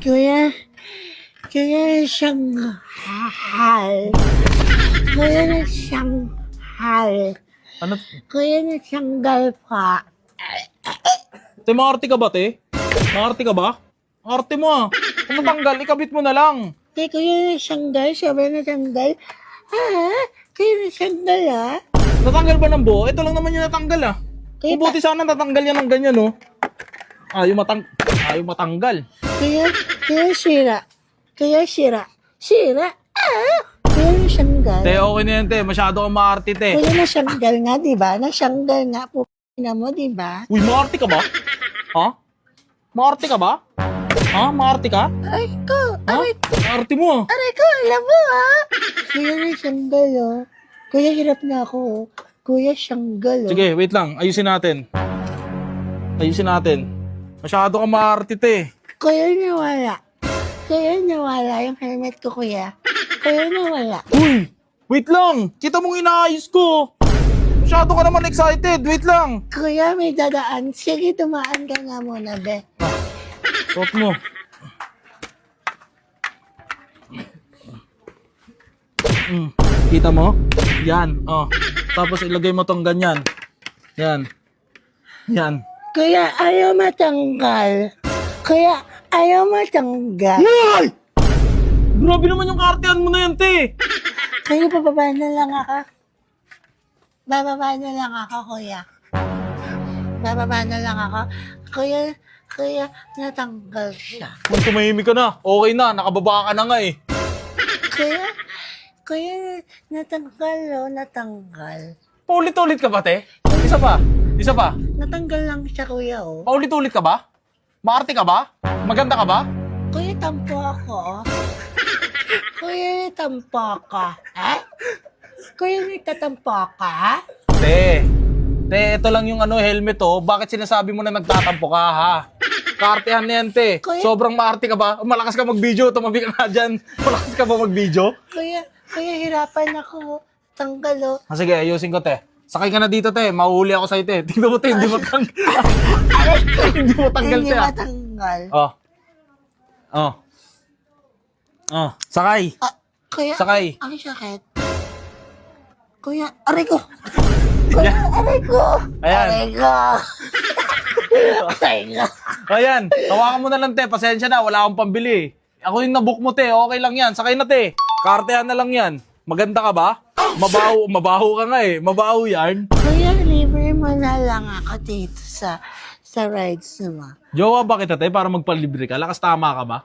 Kuya, kuya Shanghai. Kuya na Shanghai. Ano? Kuya na Shanghai pa. Te, maarte ka ba, te? Maarte ka ba? Arte mo ah. Kung matanggal, ikabit mo na lang. Te, kuya na Shanghai, sabi na Shanghai. Kuya na Shanghai Natanggal ba ng buo? Ito lang naman yung natanggal ah. Kuya, Kung buti sana natanggal yan ng ganyan oh. Ayaw matanggal. kuya Shira. Kuya Shira. Shira? Kuya na Shanghai. Te, okay na yan, te. Masyado kang maarte, te. Kuya na Shanghai nga, di ba? Na Shanghai nga po na mo, di ba? Uy, maarte ka ba? Ha? Maarte ka ba? Ha? Maarte ka? Ay ko, Ha? Maarte mo ah. aray ko, alam mo Kuya na Shanghai Kuya, hirap na ako Kuya Shanghai Sige, wait lang. Ayusin natin. Masyado kang maarte, te. Kuya nawala. Kuya nawala yung helmet ko, kuya. Kuya nawala. Uy! Wait lang! Kita mong inaayos ko! Masyado ka naman excited. Wait lang! Kuya, may dadaan. Sige, tumaan ka nga muna, be. Suot mo. Kita mo? Yan. Oh. Tapos ilagay mo tong ganyan. Yan. Yan. Kuya, ayaw matanggal. Kuya, ayaw matanggal. Uy! Grabe naman yung kartehan mo na yan, te! Kuya, bababa na lang ako. Bababa na lang ako, kuya. Bababa na lang ako. Kuya, natanggal siya. Kung tumahimik ka na, okay na. Nakababa ka na nga eh. Kuya, natanggal, natanggal. Paulit-ulit ka ba, te? Isa pa. Natanggal lang siya, kuya, Paulit-ulit ka ba? Maarte ka ba? Maganda ka ba? Kuya, tampo ako, Kuya, tampo ka. Kuya, nagtatampo ka, Te, ito lang yung helmet oh. Bakit sinasabi mo na nagtatampo ka, ha? Kaartehan na yan, te. Kuya- Sobrang maarte ka ba? Malakas ka mag-video. Tumabi ka nga dyan. Malakas ka ba mag-video? Kuya, hirapan ako. Tanggal, Sige, ayusin ko, te. Sakay ka na dito, te. Mahuhuli ako sa'yo, te. Tingnan mo, te. Hindi mo tanggal. Hindi mo tanggal, Hindi te. matanggal. Sakay. Kuya, Sakay. ang sakit. Kuya, aray ko. Kuya, aray ko. Ayan. Aray ko. Aray ko. Ayan. Tawakan mo na lang, te. Pasensya na. Wala akong pambili. Ako yung nabook mo, te. Okay lang yan. Sakay na, te. Kaartehan na lang yan. Maganda ka ba? Mabaho ka nga eh. Mabaho yan. Kuya, libre mo na lang ako dito sa rides mo. Jowa ba kita, te? Para magpalibre ka? Lakas tama ka ba?